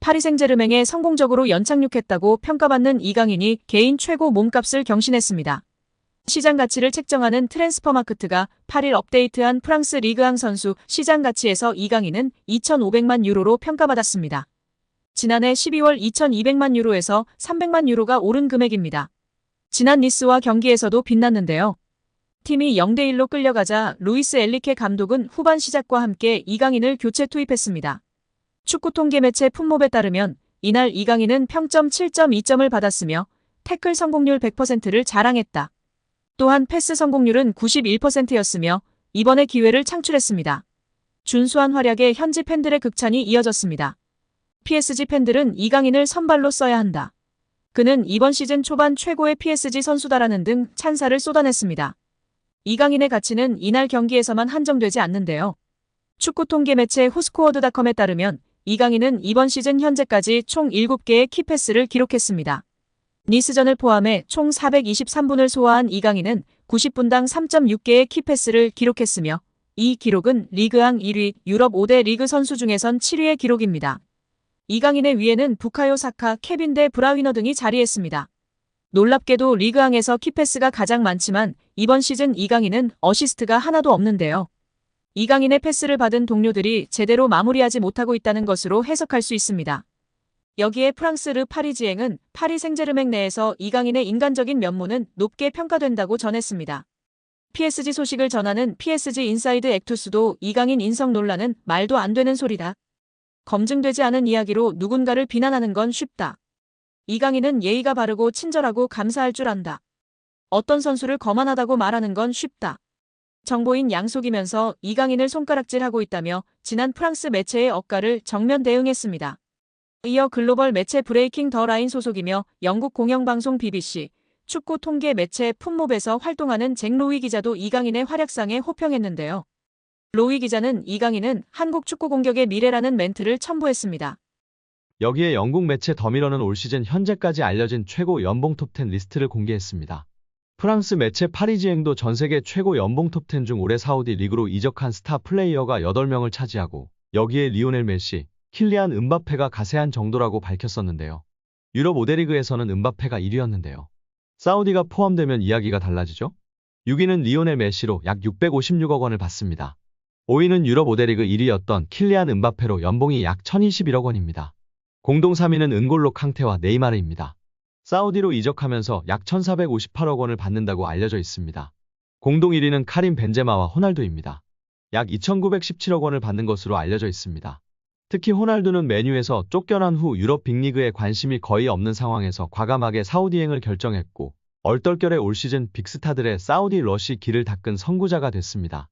파리 생제르맹에 성공적으로 연착륙했다고 평가받는 이강인이 개인 최고 몸값을 경신했습니다. 시장 가치를 책정하는 트랜스퍼마크트가 8일 업데이트한 프랑스 리그앙 선수 시장 가치에서 이강인은 2,500만 유로로 평가받았습니다. 지난해 12월 2,200만 유로에서 300만 유로가 오른 금액입니다. 지난 니스와 경기에서도 빛났는데요. 팀이 0대1로 끌려가자 루이스 엘리케 감독은 후반 시작과 함께 이강인을 교체 투입했습니다. 축구 통계 매체 풋몹에 따르면 이날 이강인은 평점 7.2점을 받았으며 태클 성공률 100%를 자랑했다. 또한 패스 성공률은 91%였으며 이번에 기회를 창출했습니다. 준수한 활약에 현지 팬들의 극찬이 이어졌습니다. PSG 팬들은 이강인을 선발로 써야 한다. 그는 이번 시즌 초반 최고의 PSG 선수다라는 등 찬사를 쏟아냈습니다. 이강인의 가치는 이날 경기에서만 한정되지 않는데요. 축구 통계 매체 후스코어드닷컴에 따르면 이강인은 이번 시즌 현재까지 총 7개의 키패스를 기록했습니다. 니스전을 포함해 총 423분을 소화한 이강인은 90분당 3.6개의 키패스를 기록했으며 이 기록은 리그앙 1위, 유럽 5대 리그 선수 중에선 7위의 기록입니다. 이강인의 위에는 부카요 사카, 케빈 데 브라위너 등이 자리했습니다. 놀랍게도 리그앙에서 키패스가 가장 많지만 이번 시즌 이강인은 어시스트가 하나도 없는데요. 이강인의 패스를 받은 동료들이 제대로 마무리하지 못하고 있다는 것으로 해석할 수 있습니다. 여기에 프랑스 르 파리지앵은 파리 생제르맹 내에서 이강인의 인간적인 면모는 높게 평가된다고 전했습니다. PSG 소식을 전하는 PSG 인사이드 액투스도 이강인 인성 논란은 말도 안 되는 소리다. 검증되지 않은 이야기로 누군가를 비난하는 건 쉽다. 이강인은 예의가 바르고 친절하고 감사할 줄 안다. 어떤 선수를 거만하다고 말하는 건 쉽다. 정보인 양속이면서 이강인을 손가락질하고 있다며 지난 프랑스 매체의 억가를 정면 대응했습니다. 이어 글로벌 매체 브레이킹 더 라인 소속이며 영국 공영방송 BBC, 축구 통계 매체 풋몹에서 활동하는 잭 로위 기자도 이강인의 활약상에 호평했는데요. 로위 기자는 이강인은 한국 축구 공격의 미래라는 멘트를 첨부했습니다. 여기에 영국 매체 더미러는 올 시즌 현재까지 알려진 최고 연봉 톱10 리스트를 공개했습니다. 프랑스 매체 파리지앵도 전세계 최고 연봉 톱10 중 올해 사우디 리그로 이적한 스타 플레이어가 8명을 차지하고 여기에 리오넬 메시, 킬리안 음바페가 가세한 정도라고 밝혔었는데요. 유럽 5대 리그에서는 음바페가 1위였는데요. 사우디가 포함되면 이야기가 달라지죠? 6위는 리오넬 메시로 약 656억 원을 받습니다. 5위는 유럽 5대 리그 1위였던 킬리안 음바페로 연봉이 약 1021억 원입니다. 공동 3위는 은골로 캉테와 네이마르입니다. 사우디로 이적하면서 약 1458억 원을 받는다고 알려져 있습니다. 공동 1위는 카림 벤제마와 호날두입니다. 약 2917억 원을 받는 것으로 알려져 있습니다. 특히 호날두는 맨유에서 쫓겨난 후 유럽 빅리그에 관심이 거의 없는 상황에서 과감하게 사우디행을 결정했고 얼떨결에 올 시즌 빅스타들의 사우디 러시 길을 닦은 선구자가 됐습니다.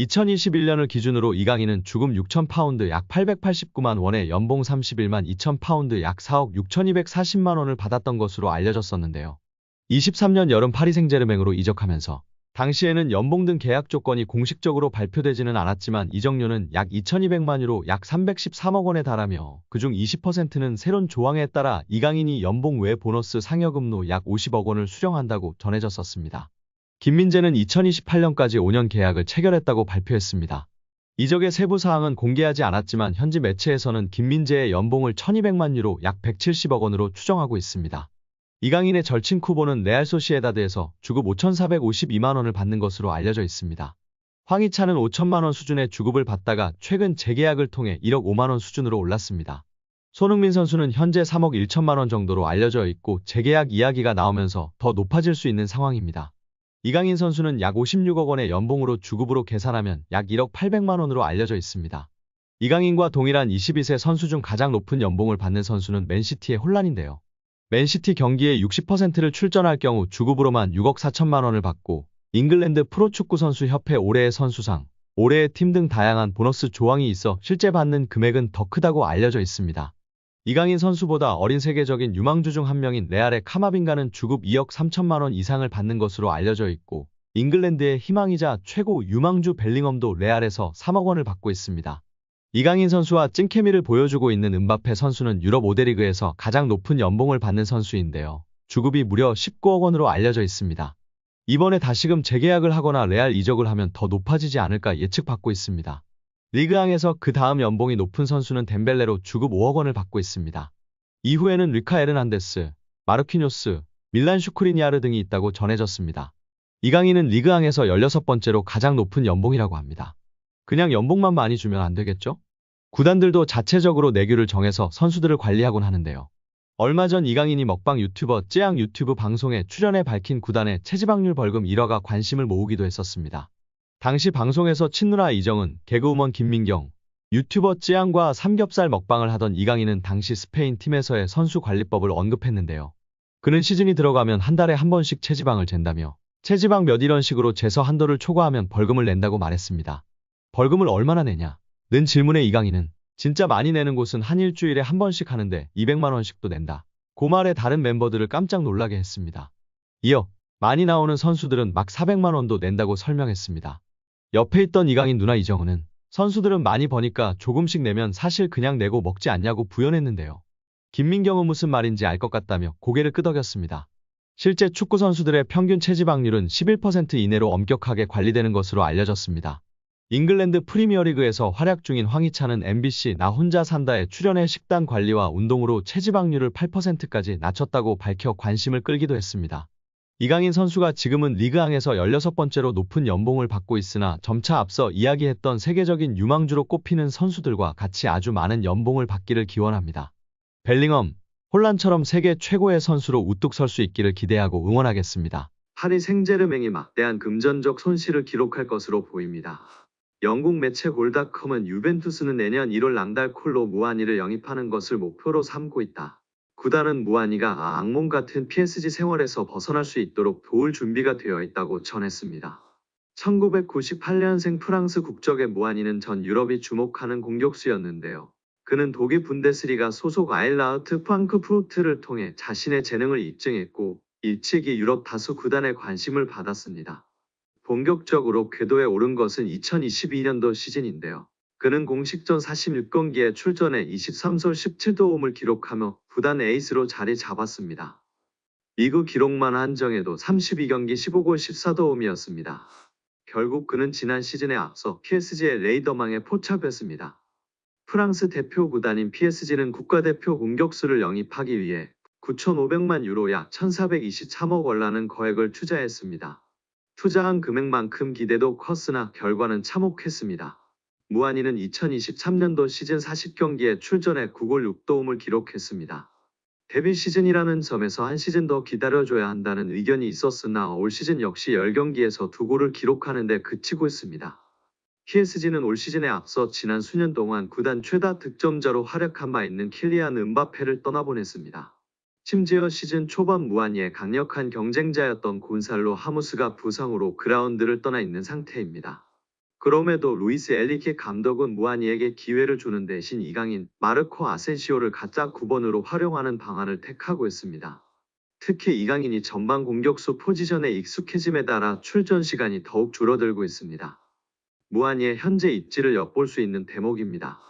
2021년을 기준으로 이강인은 주금 6,000파운드 약 889만 원에 연봉 31만 2,000파운드 약 4억 6,240만 원을 받았던 것으로 알려졌었는데요. 23년 여름 파리 생제르맹으로 이적하면서 당시에는 연봉 등 계약 조건이 공식적으로 발표되지는 않았지만 이적료는 약 2,200만 유로 약 313억 원에 달하며 그중 20%는 새로운 조항에 따라 이강인이 연봉 외 보너스 상여금로 약 50억 원을 수령한다고 전해졌었습니다. 김민재는 2028년까지 5년 계약을 체결했다고 발표했습니다. 이적의 세부 사항은 공개하지 않았지만 현지 매체에서는 김민재의 연봉을 1,200만 유로 약 170억 원으로 추정하고 있습니다. 이강인의 절친 쿠보는 레알 소시에다드에서 주급 5,452만 원을 받는 것으로 알려져 있습니다. 황희찬은 5천만 원 수준의 주급을 받다가 최근 재계약을 통해 1억 5만 원 수준으로 올랐습니다. 손흥민 선수는 현재 3억 1천만 원 정도로 알려져 있고 재계약 이야기가 나오면서 더 높아질 수 있는 상황입니다. 이강인 선수는 약 56억 원의 연봉으로 주급으로 계산하면 약 1억 800만 원으로 알려져 있습니다. 이강인과 동일한 22세 선수 중 가장 높은 연봉을 받는 선수는 맨시티의 혼란인데요. 맨시티 경기에 60%를 출전할 경우 주급으로만 6억 4천만 원을 받고 잉글랜드 프로축구 선수 협회 올해의 선수상, 올해의 팀 등 다양한 보너스 조항이 있어 실제 받는 금액은 더 크다고 알려져 있습니다. 이강인 선수보다 어린 세계적인 유망주 중 한 명인 레알의 카마빈가는 주급 2억 3천만 원 이상을 받는 것으로 알려져 있고 잉글랜드의 희망이자 최고 유망주 벨링엄도 레알에서 3억 원을 받고 있습니다. 이강인 선수와 찐케미를 보여주고 있는 음바페 선수는 유럽 5대 리그에서 가장 높은 연봉을 받는 선수인데요. 주급이 무려 19억 원으로 알려져 있습니다. 이번에 다시금 재계약을 하거나 레알 이적을 하면 더 높아지지 않을까 예측받고 있습니다. 리그앙에서 그 다음 연봉이 높은 선수는 덴벨레로 주급 5억 원을 받고 있습니다. 이후에는 리카 에르난데스, 마르퀴뇨스, 밀란 슈크리니아르 등이 있다고 전해졌습니다. 이강인은 리그앙에서 16번째로 가장 높은 연봉이라고 합니다. 그냥 연봉만 많이 주면 안 되겠죠? 구단들도 자체적으로 내규를 정해서 선수들을 관리하곤 하는데요. 얼마 전 이강인이 먹방 유튜버 쯔양 유튜브 방송에 출연해 밝힌 구단의 체지방률 벌금 1억가 관심을 모으기도 했었습니다. 당시 방송에서 친누나 이정은, 개그우먼 김민경, 유튜버 쯔양과 삼겹살 먹방을 하던 이강인은 당시 스페인 팀에서의 선수 관리법을 언급했는데요. 그는 시즌이 들어가면 한 달에 한 번씩 체지방을 잰다며 체지방 몇 이런 식으로 재서 한도를 초과하면 벌금을 낸다고 말했습니다. 벌금을 얼마나 내냐? 는 질문에 이강인은 진짜 많이 내는 곳은 한 일주일에 한 번씩 하는데 200만 원씩도 낸다. 그 말에 다른 멤버들을 깜짝 놀라게 했습니다. 이어 많이 나오는 선수들은 막 400만 원도 낸다고 설명했습니다. 옆에 있던 이강인 누나 이정은은 선수들은 많이 버니까 조금씩 내면 사실 그냥 내고 먹지 않냐고 부연했는데요. 김민경은 무슨 말인지 알 것 같다며 고개를 끄덕였습니다. 실제 축구 선수들의 평균 체지방률은 11% 이내로 엄격하게 관리되는 것으로 알려졌습니다. 잉글랜드 프리미어리그에서 활약 중인 황희찬은 MBC 나 혼자 산다에 출연해 식단 관리와 운동으로 체지방률을 8%까지 낮췄다고 밝혀 관심을 끌기도 했습니다. 이강인 선수가 지금은 리그앙에서 16번째로 높은 연봉을 받고 있으나 점차 앞서 이야기했던 세계적인 유망주로 꼽히는 선수들과 같이 아주 많은 연봉을 받기를 기원합니다. 벨링엄, 홀란처럼 세계 최고의 선수로 우뚝 설 수 있기를 기대하고 응원하겠습니다. 파리 생제르맹이 막대한 금전적 손실을 기록할 것으로 보입니다. 영국 매체 골닷컴은 유벤투스는 내년 1월 랑달콜로 무아니를 영입하는 것을 목표로 삼고 있다. 구단은 무아니가 악몽 같은 PSG 생활에서 벗어날 수 있도록 도울 준비가 되어 있다고 전했습니다. 1998년생 프랑스 국적의 무아니는 전 유럽이 주목하는 공격수였는데요. 그는 독일 분데스리가 소속 아일라우트 프랑크푸르트를 통해 자신의 재능을 입증했고 일찍이 유럽 다수 구단의 관심을 받았습니다. 본격적으로 궤도에 오른 것은 2022년도 시즌인데요. 그는 공식전 46경기에 출전해 23솔 17도움을 기록하며 구단 에이스로 자리 잡았습니다. 리그 기록만 한정해도 32경기 15골 14도움이었습니다. 결국 그는 지난 시즌에 앞서 PSG의 레이더망에 포착됐습니다. 프랑스 대표 구단인 PSG는 국가대표 공격수를 영입하기 위해 9,500만 유로 약 1,423억 원라는 거액을 투자했습니다. 투자한 금액만큼 기대도 컸으나 결과는 참혹했습니다. 무아니는 2023년도 시즌 40경기에 출전해 9골 6도움을 기록했습니다. 데뷔 시즌이라는 점에서 한 시즌 더 기다려줘야 한다는 의견이 있었으나 올 시즌 역시 10경기에서 2골을 기록하는 데 그치고 있습니다. PSG는 올 시즌에 앞서 지난 수년 동안 구단 최다 득점자로 활약한 바 있는 킬리안 음바페를 떠나보냈습니다. 심지어 시즌 초반 무아니의 강력한 경쟁자였던 곤살로 하무스가 부상으로 그라운드를 떠나 있는 상태입니다. 그럼에도 루이스 엘리케 감독은 무아니에게 기회를 주는 대신 이강인, 마르코 아센시오를 가짜 9번으로 활용하는 방안을 택하고 있습니다. 특히 이강인이 전방 공격수 포지션에 익숙해짐에 따라 출전 시간이 더욱 줄어들고 있습니다. 무아니의 현재 입지를 엿볼 수 있는 대목입니다.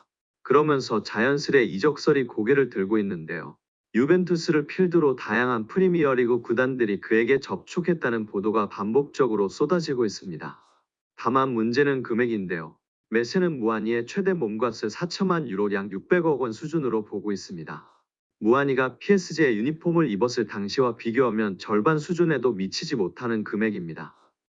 그러면서 자연스레 이적설이 고개를 들고 있는데요. 유벤투스를 필두로 다양한 프리미어리그 구단들이 그에게 접촉했다는 보도가 반복적으로 쏟아지고 있습니다. 다만 문제는 금액인데요. 메세는 무아니의 최대 몸값을 4천만 유로 약 600억 원 수준으로 보고 있습니다. 무아니가 PSG의 유니폼을 입었을 당시와 비교하면 절반 수준에도 미치지 못하는 금액입니다.